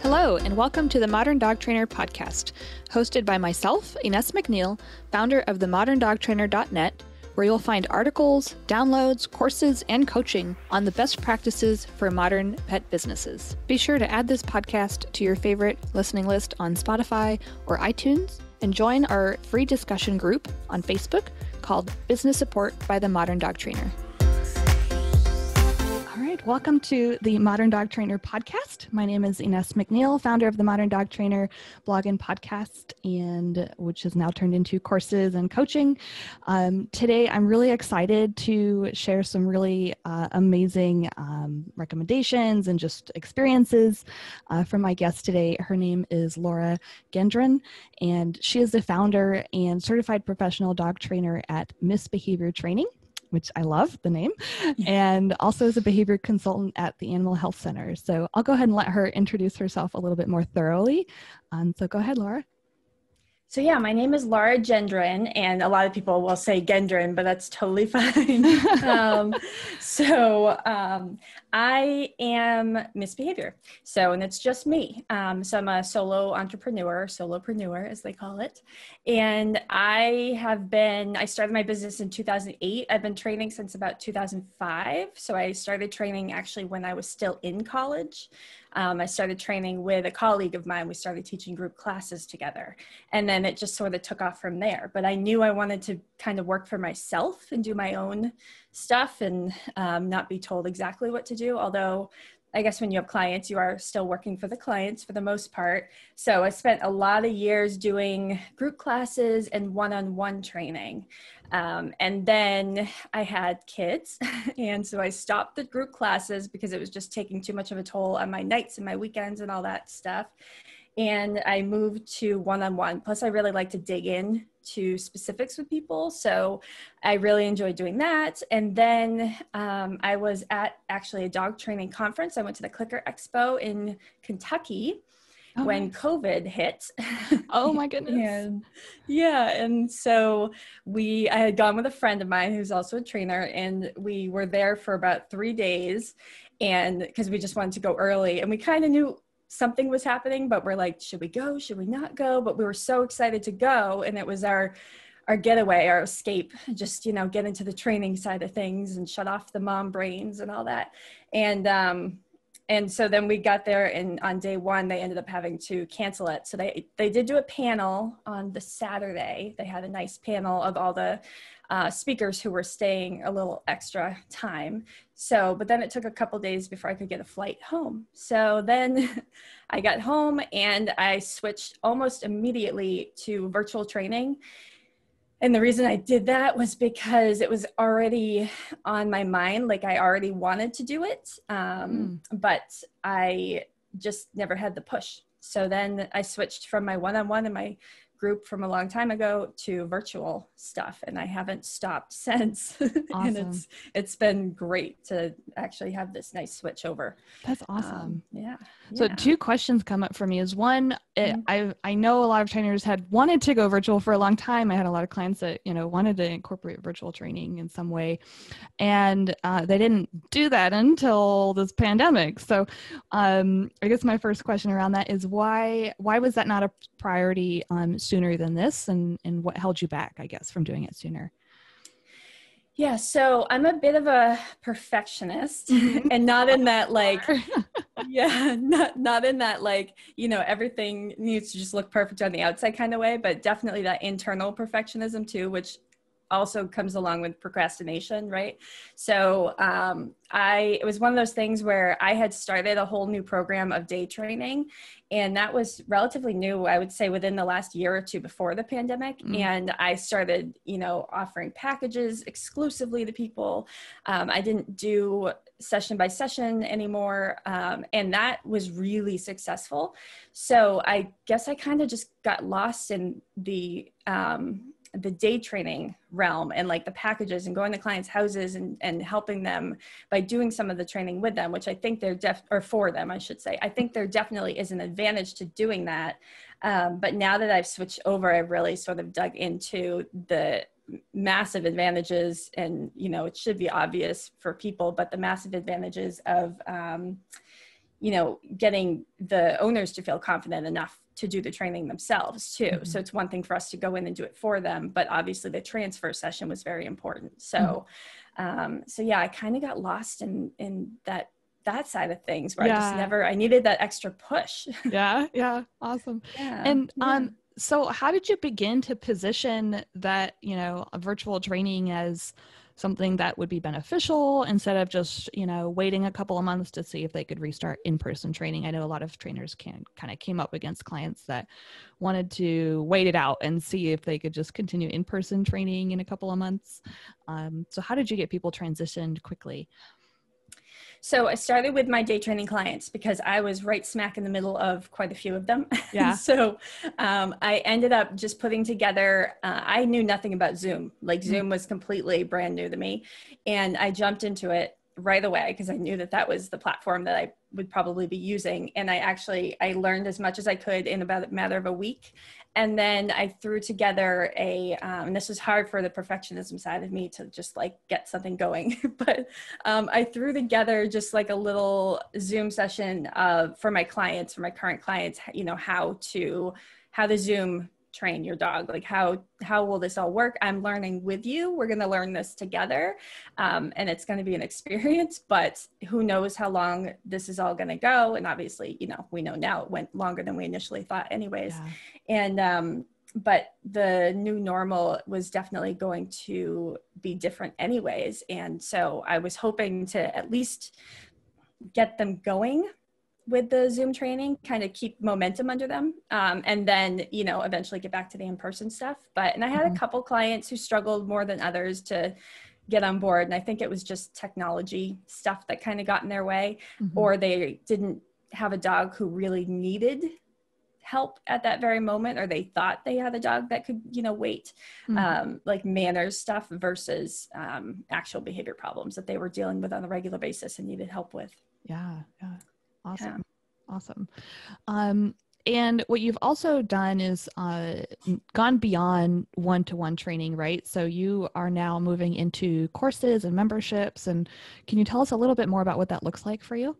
Hello, and welcome to the Modern Dog Trainer podcast, hosted by myself, Ines McNeil, founder of themoderndogtrainer.net, where you'll find articles, downloads, courses, and coaching on the best practices for modern pet businesses. Be sure to add this podcast to your favorite listening list on Spotify or iTunes, and join our free discussion group on Facebook called Business Support by the Modern Dog Trainer. All right, welcome to the Modern Dog Trainer podcast. My name is Ines McNeil, founder of the Modern Dog Trainer blog and podcast, and which has now turned into courses and coaching. Today, I'm really excited to share some really amazing recommendations and just experiences from my guest today. Her name is Laura Gendron, and she is the founder and certified professional dog trainer at Miss Behavior Training, which I love the name, and also is a behavior consultant at the Animal Health Center. So I'll go ahead and let her introduce herself a little bit more thoroughly. So go ahead, Laura. So yeah, my name is Laura Gendron, and a lot of people will say Gendron, but that's totally fine. I am Miss Behavior. And it's just me. So I'm a solopreneur as they call it. And I started my business in 2008. I've been training since about 2005. So I started training actually when I was still in college. I started training with a colleague of mine. We started teaching group classes together, and then it just sort of took off from there. But I knew I wanted to kind of work for myself and do my own stuff and not be told exactly what to do. Although I guess when you have clients, you are still working for the clients for the most part. So I spent a lot of years doing group classes and one-on-one training. And then I had kids. And so I stopped the group classes because it was just taking too much of a toll on my nights and my weekends and all that stuff. And I moved to one-on-one. Plus, I really like to dig in to specifics with people. So I really enjoyed doing that. And then I was at actually a dog training conference. I went to the Clicker Expo in Kentucky when COVID hit. Oh my goodness. And so I had gone with a friend of mine who's also a trainer, and we were there for about 3 days, and because we just wanted to go early, and we kind of knew something was happening, but we're like, should we go? Should we not go? But we were so excited to go. And it was our getaway, our escape, just, get into the training side of things and shut off the mom brains and all that. And so then we got there, and on day one, they ended up having to cancel it. So they did do a panel on the Saturday. They had a nice panel of all the speakers who were staying a little extra time. But then it took a couple days before I could get a flight home. So then I got home and I switched almost immediately to virtual training. And the reason I did that was because it was already on my mind. Like I already wanted to do it, but I just never had the push. So then I switched from my one-on-one and my group from a long time ago to virtual stuff, and I haven't stopped since. Awesome. And it's been great to actually have this nice switch over. That's awesome. So 2 questions come up for me is one, I know a lot of trainers had wanted to go virtual for a long time. I had a lot of clients that, wanted to incorporate virtual training in some way, and they didn't do that until this pandemic. So I guess my first question around that is why was that not a priority sooner than this, and what held you back, I guess, from doing it sooner? Yeah, so I'm a bit of a perfectionist, and not in that not in that everything needs to just look perfect on the outside kind of way, but definitely that internal perfectionism too, which also comes along with procrastination, right? So it was one of those things where I had started a whole new program of day training, and that was relatively new, I would say, within the last year or two before the pandemic. And I started, offering packages exclusively to people. I didn't do session by session anymore. And that was really successful. So I guess I kind of just got lost in the day training realm and like the packages and going to clients' houses and helping them by doing some of the training with them, which I think for them, I should say. I think there definitely is an advantage to doing that. But now that I've switched over, I've really sort of dug into the massive advantages, and, it should be obvious for people, but the massive advantages of, getting the owners to feel confident enough to do the training themselves too. Mm-hmm. So it's one thing for us to go in and do it for them, but obviously the transfer session was very important. So, so yeah, I kind of got lost in that side of things where I needed that extra push. Yeah. Awesome. Yeah. And, so how did you begin to position that, a virtual training as something that would be beneficial instead of just, waiting a couple of months to see if they could restart in-person training? I know a lot of trainers came up against clients that wanted to wait it out and see if they could just continue in-person training in a couple of months. So how did you get people transitioned quickly? So I started with my day training clients because I was right smack in the middle of quite a few of them. Yeah. So I ended up just putting together, I knew nothing about Zoom. Like Zoom was completely brand new to me. And I jumped into it right away because I knew that was the platform that I would probably be using. And I learned as much as I could in about a matter of a week. And then I threw together and this was hard for the perfectionism side of me to just like get something going, but I threw together just like a little Zoom session for my current clients, how to Zoom train your dog. Like how will this all work? I'm learning with you. We're going to learn this together. And it's going to be an experience, but who knows how long this is all going to go. And obviously, we know now it went longer than we initially thought anyways. Yeah. And, but the new normal was definitely going to be different anyways. And so I was hoping to at least get them going with the Zoom training, kind of keep momentum under them. And then, eventually get back to the in-person stuff. And I had a couple clients who struggled more than others to get on board. And I think it was just technology stuff that kind of got in their way, or they didn't have a dog who really needed help at that very moment, or they thought they had a dog that could, wait, like manners stuff versus actual behavior problems that they were dealing with on a regular basis and needed help with. Yeah. Awesome. And what you've also done is gone beyond one-to-one training, right? So you are now moving into courses and memberships. And can you tell us a little bit more about what that looks like for you?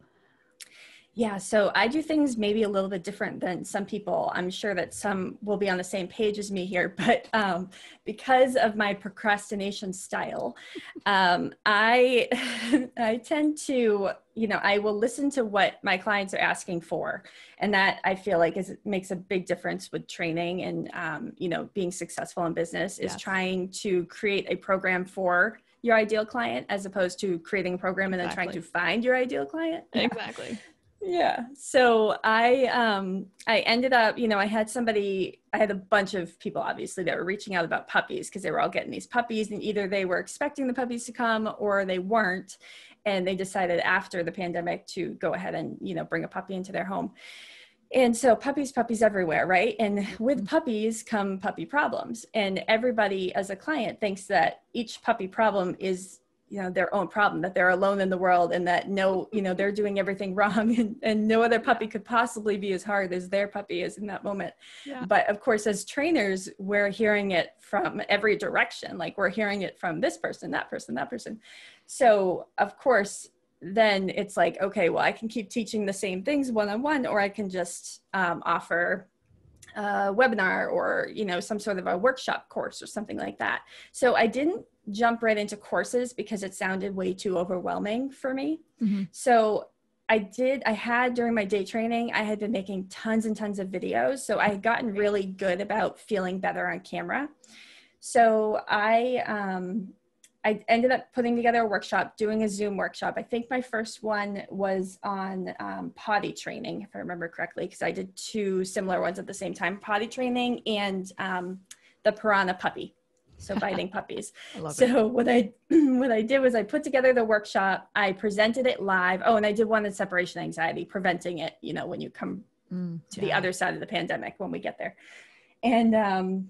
Yeah, so I do things maybe a little bit different than some people. I'm sure that some will be on the same page as me here, but because of my procrastination style, I tend to, I will listen to what my clients are asking for. And that I feel like makes a big difference with training and, being successful in business is trying to create a program for your ideal client as opposed to creating a program and then trying to find your ideal client. Exactly. Yeah. So I ended up, I had a bunch of people obviously that were reaching out about puppies because they were all getting these puppies and either they were expecting the puppies to come or they weren't. And they decided after the pandemic to go ahead and, bring a puppy into their home. And so puppies everywhere, right? And with puppies come puppy problems. And everybody as a client thinks that each puppy problem is their own problem, that they're alone in the world and that they're doing everything wrong and no other puppy could possibly be as hard as their puppy is in that moment. Yeah. But of course, as trainers, we're hearing it from every direction. Like we're hearing it from this person, that person, that person. So of course, then it's like, okay, well, I can keep teaching the same things one-on-one, or I can just offer a webinar or, some sort of a workshop course or something like that. So I didn't jump right into courses because it sounded way too overwhelming for me. So I had during my day training, I had been making tons and tons of videos. So I had gotten really good about feeling better on camera. So I ended up putting together a workshop, doing a Zoom workshop. I think my first one was on potty training, if I remember correctly, because I did two similar ones at the same time, potty training and the piranha puppy. So biting puppies. So what I did was I put together the workshop, I presented it live. Oh, and I did one on separation anxiety, preventing it, when you come to the other side of the pandemic, when we get there. And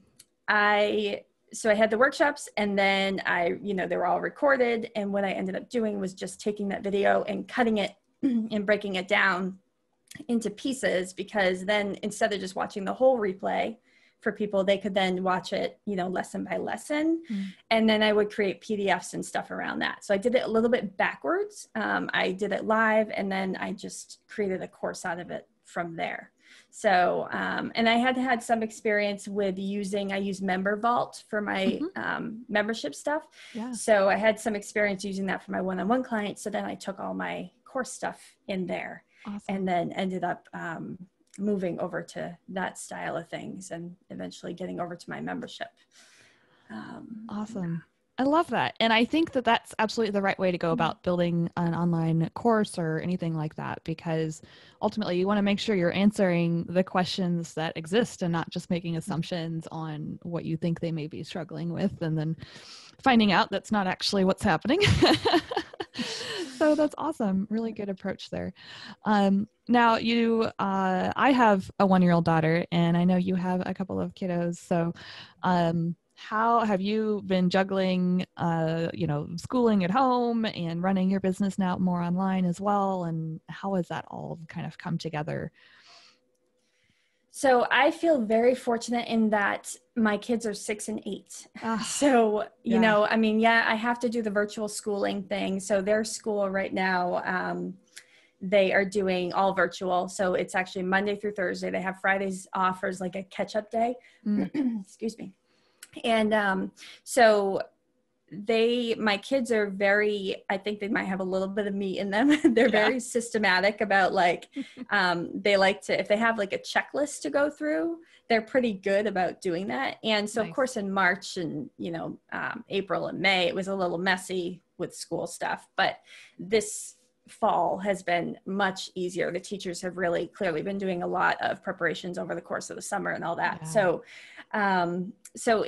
so I had the workshops and then they were all recorded. And what I ended up doing was just taking that video and cutting it and breaking it down into pieces, because then instead of just watching the whole replay, for people. They could then watch it, lesson by lesson. And then I would create PDFs and stuff around that. So I did it a little bit backwards. I did it live, and then I just created a course out of it from there. So, and I had some experience with I use MemberVault for my membership stuff. Yeah. So I had some experience using that for my one-on-one clients. So then I took all my course stuff in there. Awesome. And then ended up moving over to that style of things and eventually getting over to my membership. Awesome. I love that. And I think that that's absolutely the right way to go about building an online course or anything like that, because ultimately you want to make sure you're answering the questions that exist and not just making assumptions on what you think they may be struggling with and then finding out that's not actually what's happening. So that's awesome. Really good approach there. Now I have a 1-year-old daughter, and I know you have a couple of kiddos. So, how have you been juggling, schooling at home and running your business now more online as well? And how has that all kind of come together? So I feel very fortunate in that my kids are 6 and 8. So, I have to do the virtual schooling thing. So their school right now, they are doing all virtual. So it's actually Monday through Thursday. They have Fridays off as like a catch-up day. Excuse me. And so my kids are I think they might have a little bit of me in them. They're very systematic about they like to, if they have like a checklist to go through, they're pretty good about doing that. And so Of course in March and, April and May, it was a little messy with school stuff, but this fall has been much easier. The teachers have really clearly been doing a lot of preparations over the course of the summer and all that. Yeah. So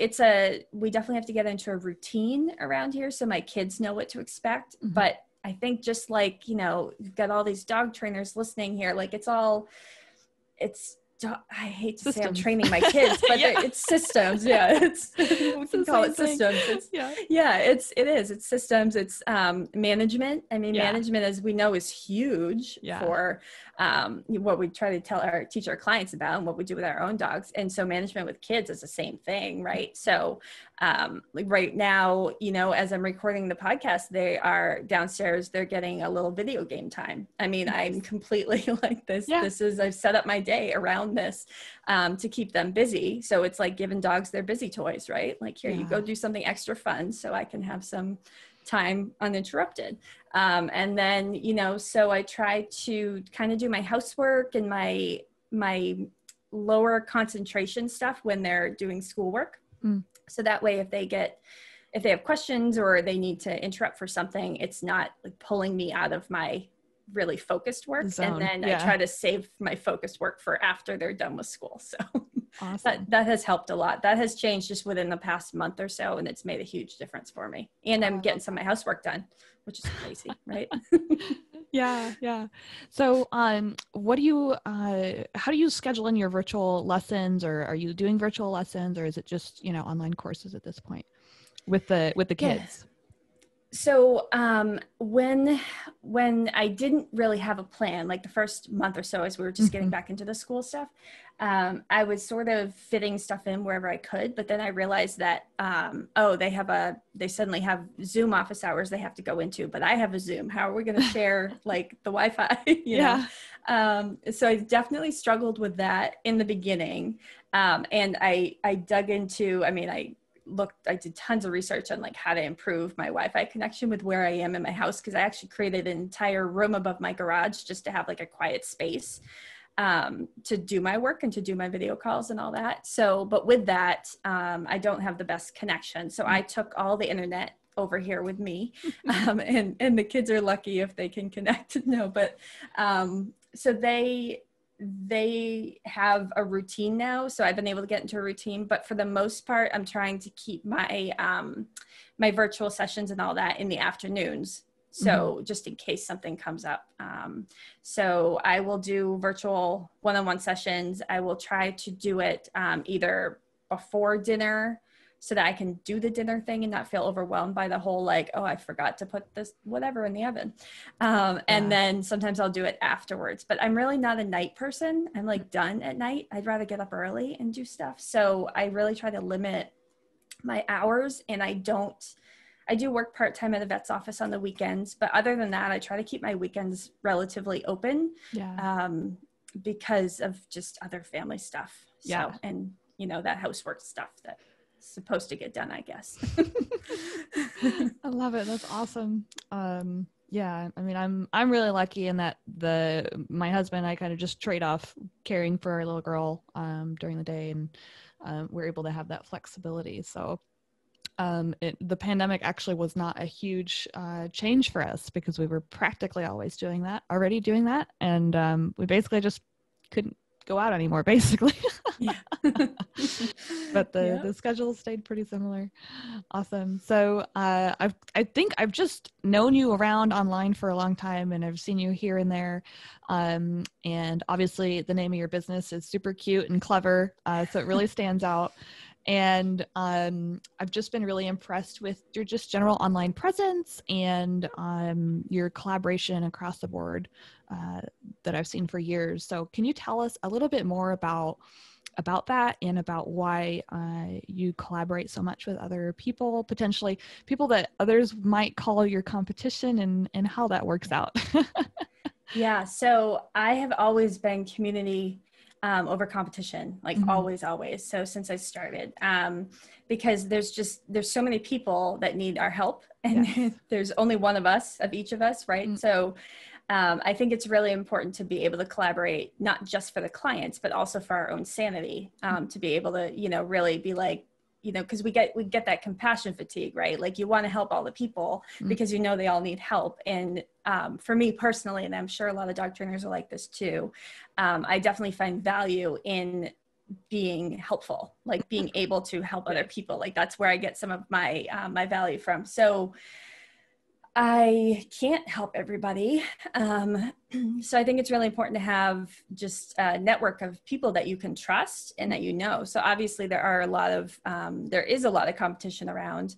we definitely have to get into a routine around here so my kids know what to expect. But I think just you've got all these dog trainers listening here, I hate to say I'm training my kids, but it's systems. Yeah. We can call it systems. It's systems. It's management. I mean, management, as we know, is huge for what we try to teach our clients about and what we do with our own dogs. And so management with kids is the same thing, right? So right now, as I'm recording the podcast, they are downstairs, they're getting a little video game time. I mean, I'm completely like this. Yeah. I've set up my day around this to keep them busy. So it's like giving dogs their busy toys, right? Like, here, you go do something extra fun so I can have some time uninterrupted. And then, so I try to kind of do my housework and my lower concentration stuff when they're doing schoolwork. So that way, if they have questions or they need to interrupt for something, it's not like pulling me out of my really focused work. And then I try to save my focused work for after they're done with school. So awesome. that has helped a lot. That has changed just within the past month or so. And it's made a huge difference for me. And I'm getting some of my housework done, which is crazy, right? Yeah. So, how do you schedule in your virtual lessons, or are you doing virtual lessons, or is it just, online courses at this point with the kids? So, when I didn't really have a plan, like the first month or so, as we were just getting back into the school stuff, I was sort of fitting stuff in wherever I could, but then I realized that, they suddenly have Zoom office hours they have to go into, but I have a Zoom. How are we going to share like the Wi-Fi? you know? So I definitely struggled with that in the beginning. And I dug into, I did tons of research on like how to improve my Wi-Fi connection with where I am in my house, because I actually created an entire room above my garage just to have like a quiet space to do my work and to do my video calls and all that. So, but with that, I don't have the best connection. So I took all the internet over here with me, and the kids are lucky if they can connect. So they have a routine now. So I've been able to get into a routine, but for the most part, I'm trying to keep my, my virtual sessions and all that in the afternoons. So just in case something comes up. So I will do virtual one-on-one sessions. I will try to do it either before dinner so that I can do the dinner thing and not feel overwhelmed by the whole, like, oh, I forgot to put this whatever in the oven. And then sometimes I'll do it afterwards, but I'm really not a night person. I'm like done at night. I'd rather get up early and do stuff. So I really try to limit my hours, and I do work part-time at a vet's office on the weekends, but other than that, I try to keep my weekends relatively open because of just other family stuff. So, and you know, that housework stuff that's supposed to get done, I guess. I love it. That's awesome. Yeah, I mean, I'm really lucky in that my husband and I kind of just trade off caring for our little girl during the day, and we're able to have that flexibility. So the pandemic actually was not a huge change for us, because we were practically always already doing that. And we basically just couldn't go out anymore, basically. But the schedule stayed pretty similar. Awesome. So I think I've just known you around online for a long time, and I've seen you here and there. And obviously the name of your business is super cute and clever. So it really stands out. And I've just been really impressed with your just general online presence and your collaboration across the board that I've seen for years. So can you tell us a little bit more about that, and about why you collaborate so much with other people, potentially people that others might call your competition, and how that works out? Yeah, so I have always been community over competition, like always. So since I started, because there's so many people that need our help, and there's only one of each of us, right? So I think it's really important to be able to collaborate, not just for the clients, but also for our own sanity, to be able to, you know, really be like, you know, because we get that compassion fatigue, right? Like you want to help all the people because you know they all need help. And for me personally, and I'm sure a lot of dog trainers are like this too, I definitely find value in being helpful, like being able to help other people. Like that's where I get some of my my value from. So I can't help everybody. So I think it's really important to have just a network of people that you can trust and that you know. So obviously there is a lot of competition around.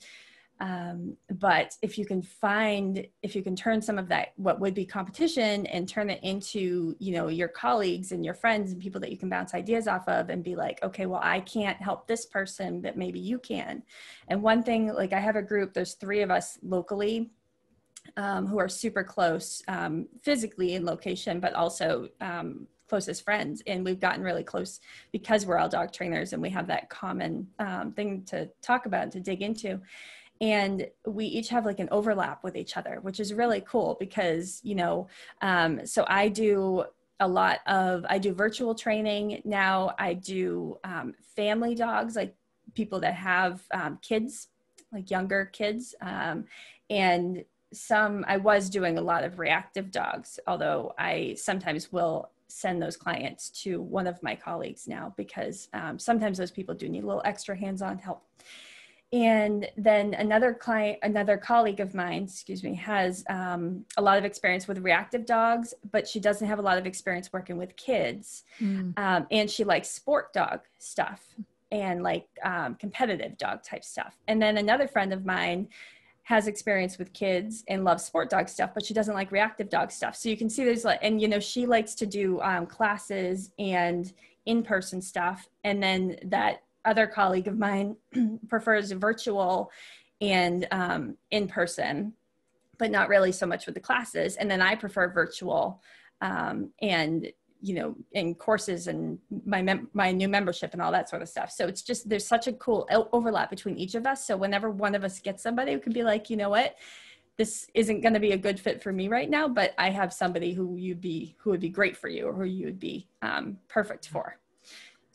But if you can turn some of that, what would be competition, and turn it into, you know, your colleagues and your friends and people that you can bounce ideas off of, and be like, okay, well, I can't help this person, but maybe you can. And one thing, like I have a group, there's 3 of us locally, who are super close, physically in location, but also closest friends. And we've gotten really close because we're all dog trainers and we have that common thing to talk about and to dig into. And we each have like an overlap with each other, which is really cool because, you know, so I do virtual training now. I do family dogs, like people that have kids, like younger kids. And I was doing a lot of reactive dogs, although I sometimes will send those clients to one of my colleagues now, because sometimes those people do need a little extra hands-on help. And then another colleague of mine, has a lot of experience with reactive dogs, but she doesn't have a lot of experience working with kids. And she likes sport dog stuff and like competitive dog type stuff. And then another friend of mine has experience with kids and loves sport dog stuff, but she doesn't like reactive dog stuff. So you can see there's and you know, she likes to do classes and in-person stuff. And then that other colleague of mine prefers virtual and in person, but not really so much with the classes. And then I prefer virtual and, you know, in courses and my new membership and all that sort of stuff. So it's just, there's such a cool overlap between each of us. So whenever one of us gets somebody who can be like, you know what, this isn't going to be a good fit for me right now, but I have somebody who would be great for you, or who you would be perfect for,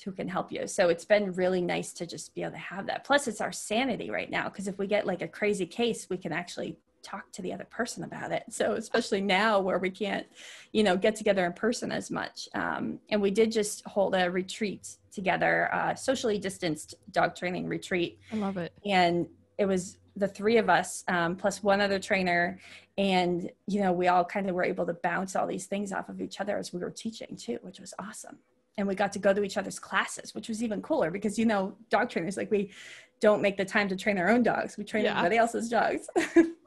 who can help you. So it's been really nice to just be able to have that. Plus it's our sanity right now, because if we get like a crazy case, we can actually talk to the other person about it. So especially now where we can't, you know, get together in person as much. And we did just hold a retreat together, socially distanced dog training retreat. I love it. And it was the 3 of us, plus one other trainer. And, you know, we all kind of were able to bounce all these things off of each other as we were teaching too, which was awesome. And we got to go to each other's classes, which was even cooler because, you know, dog trainers, like we don't make the time to train their own dogs. We train everybody else's dogs.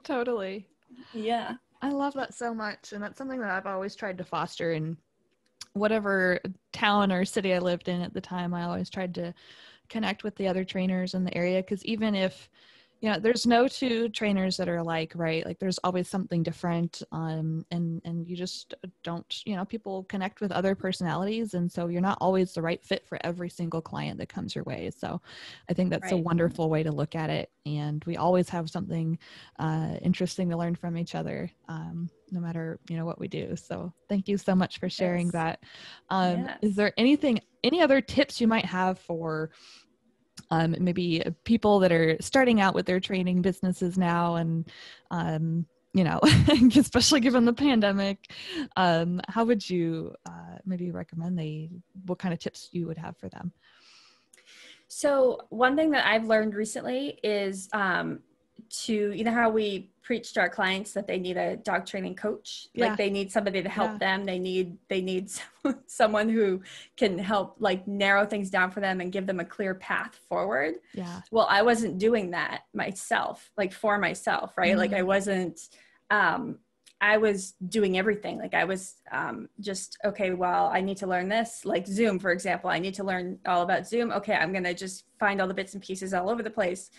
Totally. Yeah. I love that so much. And that's something that I've always tried to foster in whatever town or city I lived in at the time. I always tried to connect with the other trainers in the area, because even if, you know, there's no two trainers that are alike, right? Like there's always something different, and you just don't, you know, people connect with other personalities, and so you're not always the right fit for every single client that comes your way. So I think that's a wonderful way to look at it, and we always have something interesting to learn from each other, no matter, you know, what we do. So thank you so much for sharing that. Is there any other tips you might have for maybe people that are starting out with their training businesses now, and you know, especially given the pandemic, how would you maybe recommend what kind of tips you would have for them? So one thing that I've learned recently is you know how we preach to our clients that they need a dog training coach, like they need somebody to help them. They need someone who can help like narrow things down for them and give them a clear path forward. Yeah. Well, I wasn't doing that myself, like for myself, right? Like I wasn't, I was doing everything. Like I was just, okay, well, I need to learn this, like Zoom, for example. I need to learn all about Zoom. Okay, I'm going to just find all the bits and pieces all over the place.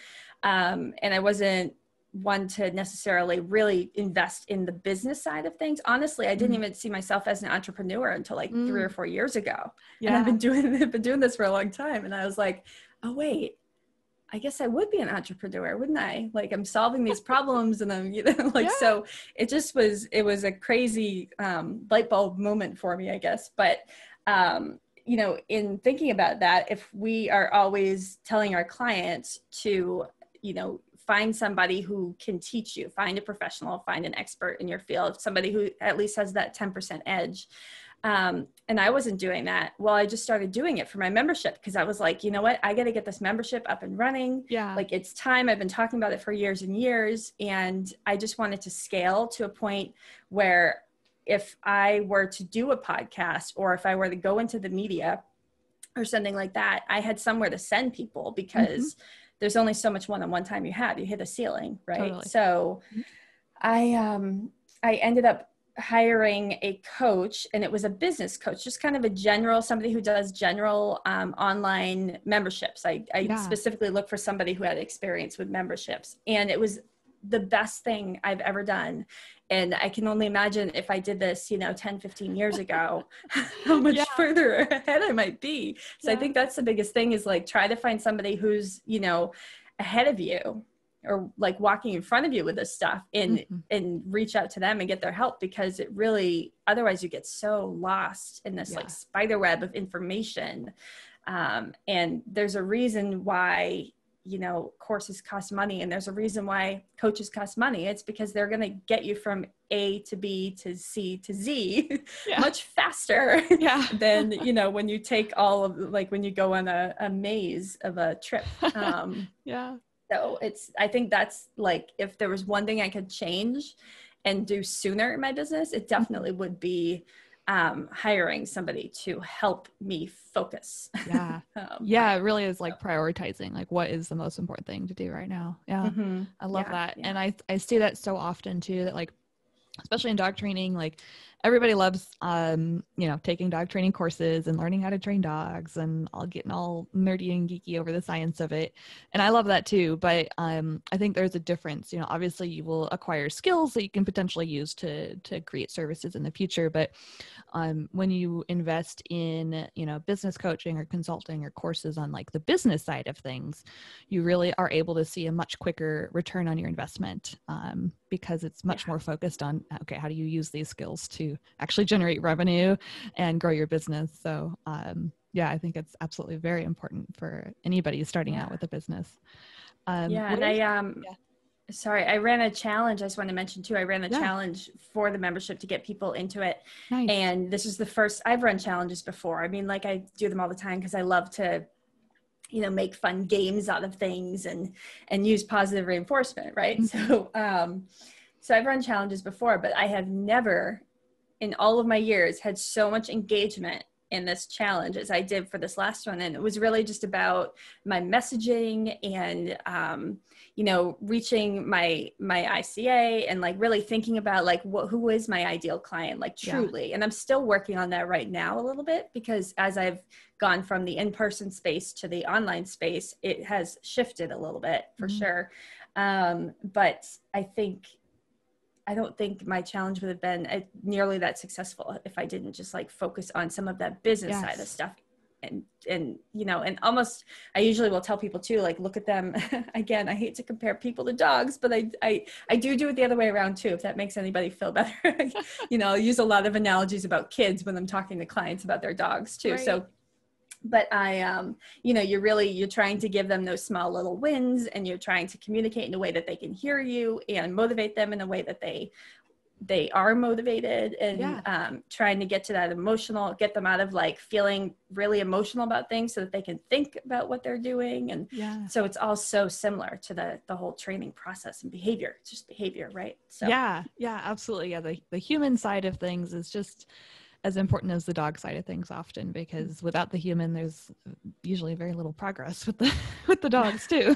And I wasn't one to necessarily really invest in the business side of things. Honestly, I didn't even see myself as an entrepreneur until like 3 or 4 years ago. And I've been doing this for a long time. And I was like, oh, wait, I guess I would be an entrepreneur, wouldn't I? Like I'm solving these problems, and I'm, you know, like, so it was a crazy light bulb moment for me, I guess. But, you know, in thinking about that, if we are always telling our clients to, you know, find somebody who can teach you, find a professional, find an expert in your field, somebody who at least has that 10% edge. And I wasn't doing that. Well, I just started doing it for my membership, because I was like, you know what, I got to get this membership up and running. Yeah. Like it's time. I've been talking about it for years and years. And I just wanted to scale to a point where if I were to do a podcast, or if I were to go into the media or something like that, I had somewhere to send people, because there's only so much one-on-one time you have. You hit a ceiling, right? Totally. So I ended up hiring a coach, and it was a business coach, just kind of a general, somebody who does general online memberships. I specifically look for somebody who had experience with memberships, and it was the best thing I've ever done. And I can only imagine if I did this, you know, 10, 15 years ago, how much further ahead I might be. So I think that's the biggest thing, is like, try to find somebody who's, you know, ahead of you, or like walking in front of you with this stuff, and reach out to them and get their help, because it really, otherwise you get so lost in this like spider web of information. And there's a reason why, you know, courses cost money, and there's a reason why coaches cost money. It's because they're going to get you from A to B to C to Z much faster than, you know, when you take all of, like when you go on a maze of a trip. So I think that's like, if there was one thing I could change and do sooner in my business, it definitely would be hiring somebody to help me focus. It really is like prioritizing, like what is the most important thing to do right now. I love that. And I see that so often too, that like, especially in dog training, like everybody loves, you know, taking dog training courses and learning how to train dogs, and all getting all nerdy and geeky over the science of it. And I love that too. But I think there's a difference. You know, obviously you will acquire skills that you can potentially use to create services in the future. But when you invest in, you know, business coaching or consulting or courses on like the business side of things, you really are able to see a much quicker return on your investment, because it's much more focused on, okay, how do you use these skills to actually generate revenue and grow your business? So I think it's absolutely very important for anybody starting out with a business. Sorry, I ran a challenge. I just want to mention too, I ran a challenge for the membership to get people into it. Nice. And this is the first, I've run challenges before. I mean, like I do them all the time, because I love to, you know, make fun games out of things and use positive reinforcement. Right. So I've run challenges before, but I have never in all of my years had so much engagement in this challenge as I did for this last one. And it was really just about my messaging and, you know, reaching my ICA and like really thinking about like who is my ideal client, like truly. Yeah. And I'm still working on that right now a little bit, because as I've gone from the in-person space to the online space, it has shifted a little bit for sure. But I don't think my challenge would have been nearly that successful if I didn't just like focus on some of that business side of stuff. And, you know, and almost, I usually will tell people too, like, look at them again. I hate to compare people to dogs, but I do it the other way around too, if that makes anybody feel better. You know, I'll use a lot of analogies about kids when I'm talking to clients about their dogs too. Right. So, but you know, you're trying to give them those small little wins, and you're trying to communicate in a way that they can hear you and motivate them in a way that they are motivated, and trying to get to that get them out of like feeling really emotional about things so that they can think about what they're doing. And so it's all so similar to the whole training process and behavior. It's just behavior, right? So yeah, absolutely. Yeah. The human side of things is just as important as the dog side of things often, because without the human, there's usually very little progress with the dogs too.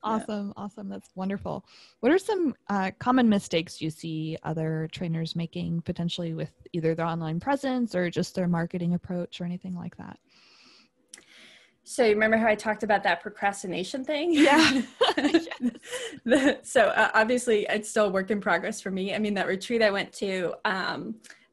Awesome. That's wonderful. What are some common mistakes you see other trainers making potentially with either their online presence or just their marketing approach or anything like that? So you remember how I talked about that procrastination thing? Yeah. So obviously it's still a work in progress for me. I mean, that retreat I went to,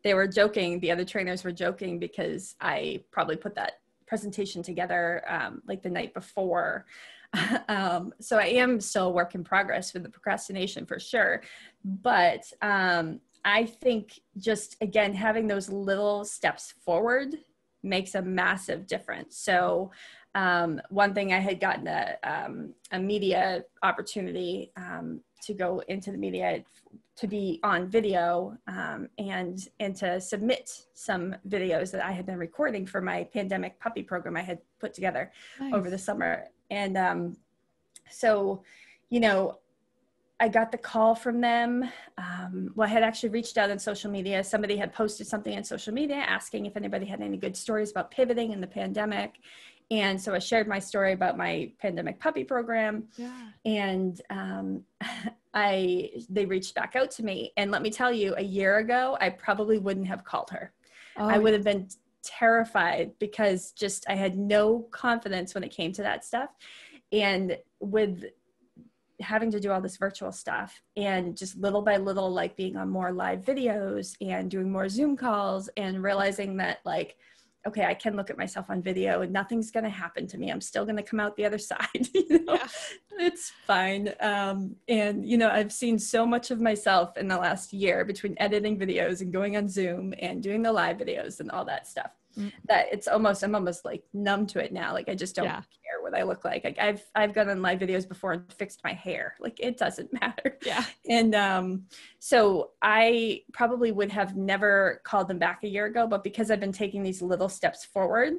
they were joking, the other trainers were joking, because I probably put that presentation together like the night before. So I am still a work in progress with the procrastination for sure. But I think just, again, having those little steps forward makes a massive difference. So one thing, I had gotten a media opportunity to go into the media, to be on video and to submit some videos that I had been recording for my pandemic puppy program I had put together over the summer. And so, you know, I got the call from them. Well, I had actually reached out on social media. Somebody had posted something on social media asking if anybody had any good stories about pivoting in the pandemic. And so I shared my story about my pandemic puppy program. And they reached back out to me. And let me tell you, a year ago, I probably wouldn't have called her. I would have been terrified, because just I had no confidence when it came to that stuff. And with having to do all this virtual stuff, and just little by little, like being on more live videos and doing more Zoom calls, and realizing that like, okay, I can look at myself on video and nothing's going to happen to me. I'm still going to come out the other side. You know? It's fine. And, you know, I've seen so much of myself in the last year between editing videos and going on Zoom and doing the live videos and all that stuff, that I'm almost like numb to it now. Like I just don't care what I look like. Like I've gone on live videos before and fixed my hair. Like it doesn't matter. And so I probably would have never called them back a year ago, but because I've been taking these little steps forward,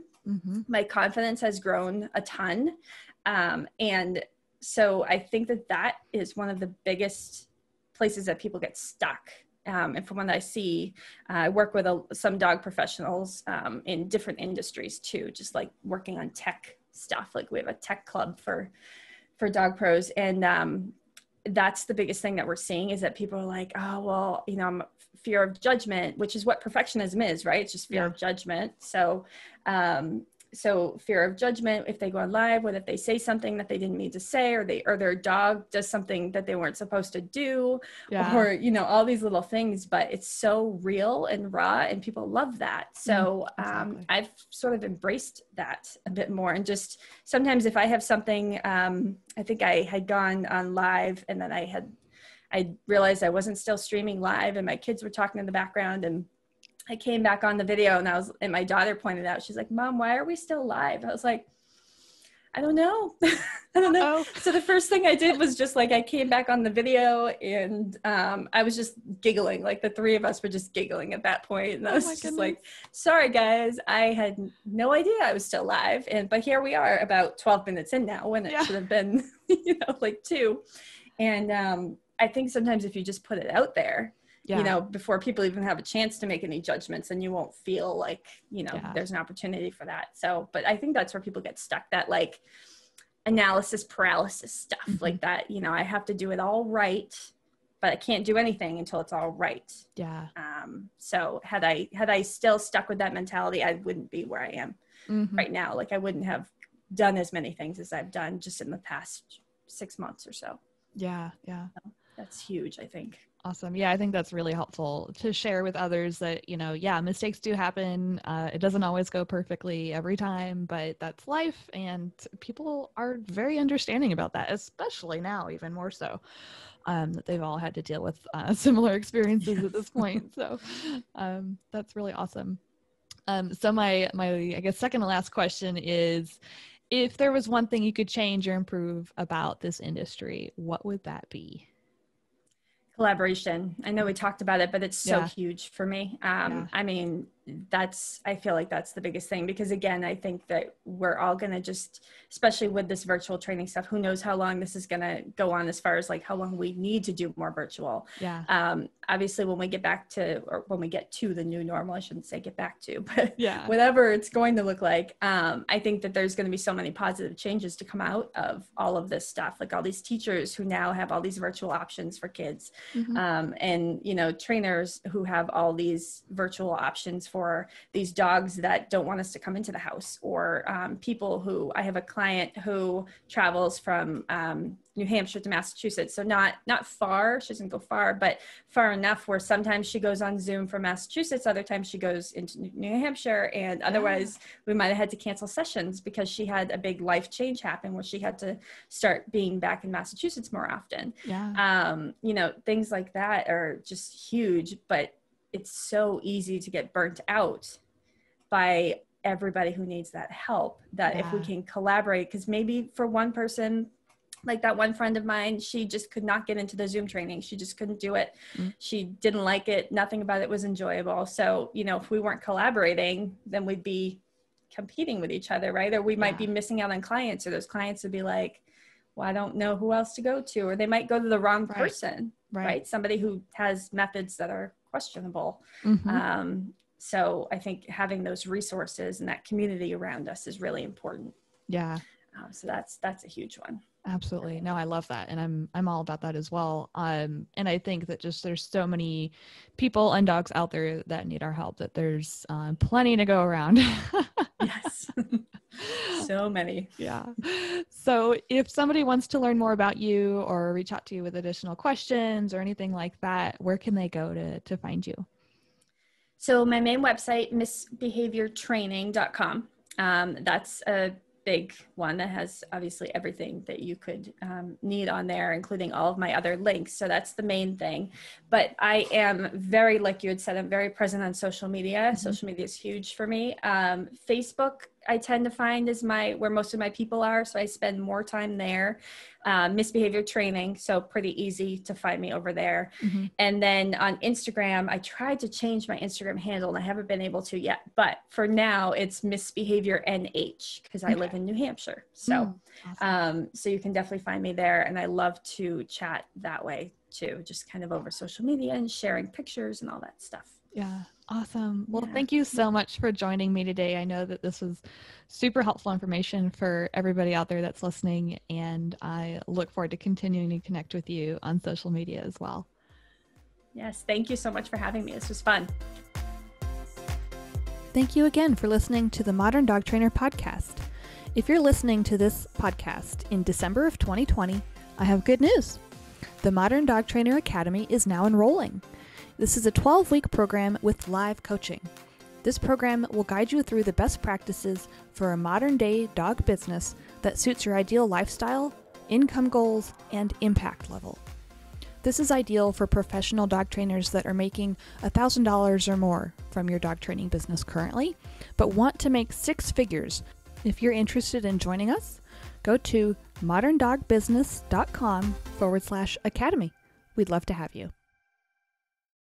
my confidence has grown a ton. And so I think that is one of the biggest places that people get stuck. And from what I see, I work with some dog professionals in different industries too, just like working on tech stuff. Like we have a tech club for dog pros. And that's the biggest thing that we're seeing, is that people are like, oh, well, you know, I'm fear of judgment, which is what perfectionism is, right? It's just fear of judgment. So fear of judgment if they go on live, what if they say something that they didn't need to say, or their dog does something that they weren't supposed to do, or, you know, all these little things, but it's so real and raw and people love that. So I've sort of embraced that a bit more. And just sometimes if I have something, I think I had gone on live and then I realized I wasn't still streaming live and my kids were talking in the background, and I came back on the video and my daughter pointed out, she's like, Mom, why are we still live? I was like, I don't know. I don't know. So the first thing I did was just like, I came back on the video and I was just giggling. Like the three of us were just giggling at that point. And I was just like, sorry guys, I had no idea I was still live. But here we are about 12 minutes in now, when it should have been, you know, like 2. And I think sometimes if you just put it out there, you know, before people even have a chance to make any judgments, and you won't feel like, you know, there's an opportunity for that. So, but I think that's where people get stuck, that like analysis paralysis stuff like that. You know, I have to do it all right, but I can't do anything until it's all right. Yeah. So had I still stuck with that mentality, I wouldn't be where I am right now. Like I wouldn't have done as many things as I've done just in the past 6 months or so. Yeah. Yeah. So that's huge, I think. Awesome. Yeah, I think that's really helpful to share with others that, you know, mistakes do happen. It doesn't always go perfectly every time, but that's life. And people are very understanding about that, especially now, even more so, that they've all had to deal with similar experiences at this point. So that's really awesome. So my, I guess, second to last question is, if there was one thing you could change or improve about this industry, what would that be? Collaboration. I know we talked about it, but it's so huge for me. I mean, I feel like that's the biggest thing, because again, I think that we're all going to just, especially with this virtual training stuff, who knows how long this is going to go on, as far as like how long we need to do more virtual. Obviously when we get back to, or when we get to the new normal, I shouldn't say get back to, but whatever it's going to look like, I think that there's going to be so many positive changes to come out of all of this stuff, like all these teachers who now have all these virtual options for kids, and, you know, trainers who have all these virtual options for these dogs that don't want us to come into the house, or people who, I have a client who travels from New Hampshire to Massachusetts. So not far, she doesn't go far, but far enough where sometimes she goes on Zoom from Massachusetts, other times she goes into New Hampshire, and otherwise we might have had to cancel sessions because she had a big life change happen where she had to start being back in Massachusetts more often. You know, things like that are just huge, but it's so easy to get burnt out by everybody who needs that help, that if we can collaborate, because maybe for one person, like that one friend of mine, she just could not get into the Zoom training. She just couldn't do it. She didn't like it. Nothing about it was enjoyable. So, you know, if we weren't collaborating, then we'd be competing with each other, right? Or we might be missing out on clients, or those clients would be like, well, I don't know who else to go to, or they might go to the wrong person, right? Somebody who has methods that are questionable. So I think having those resources and that community around us is really important. So that's a huge one. Absolutely. No, I love that. And I'm all about that as well. And I think that just, there's so many people and dogs out there that need our help, that there's plenty to go around. Yes. So many. So if somebody wants to learn more about you or reach out to you with additional questions or anything like that, where can they go to find you? So my main website, missbehaviortraining.com. That's a big one that has obviously everything that you could need on there, including all of my other links. So that's the main thing. But I am very, like you had said, I'm very present on social media. Social media is huge for me. Facebook, I tend to find is where most of my people are. So I spend more time there. Misbehavior Training. So pretty easy to find me over there. And then on Instagram, I tried to change my Instagram handle and I haven't been able to yet. But for now, it's Misbehavior NH, because I live in New Hampshire. So, so you can definitely find me there. And I love to chat that way too, just kind of over social media and sharing pictures and all that stuff. Awesome. Well, thank you so much for joining me today. I know that this was super helpful information for everybody out there that's listening, and I look forward to continuing to connect with you on social media as well. Yes, thank you so much for having me. This was fun. Thank you again for listening to the Modern Dog Trainer podcast. If you're listening to this podcast in December of 2020, I have good news. The Modern Dog Trainer Academy is now enrolling. This is a 12-week program with live coaching. This program will guide you through the best practices for a modern-day dog business that suits your ideal lifestyle, income goals, and impact level. This is ideal for professional dog trainers that are making $1,000 or more from your dog training business currently, but want to make 6 figures. If you're interested in joining us, go to moderndogbusiness.com/academy. We'd love to have you.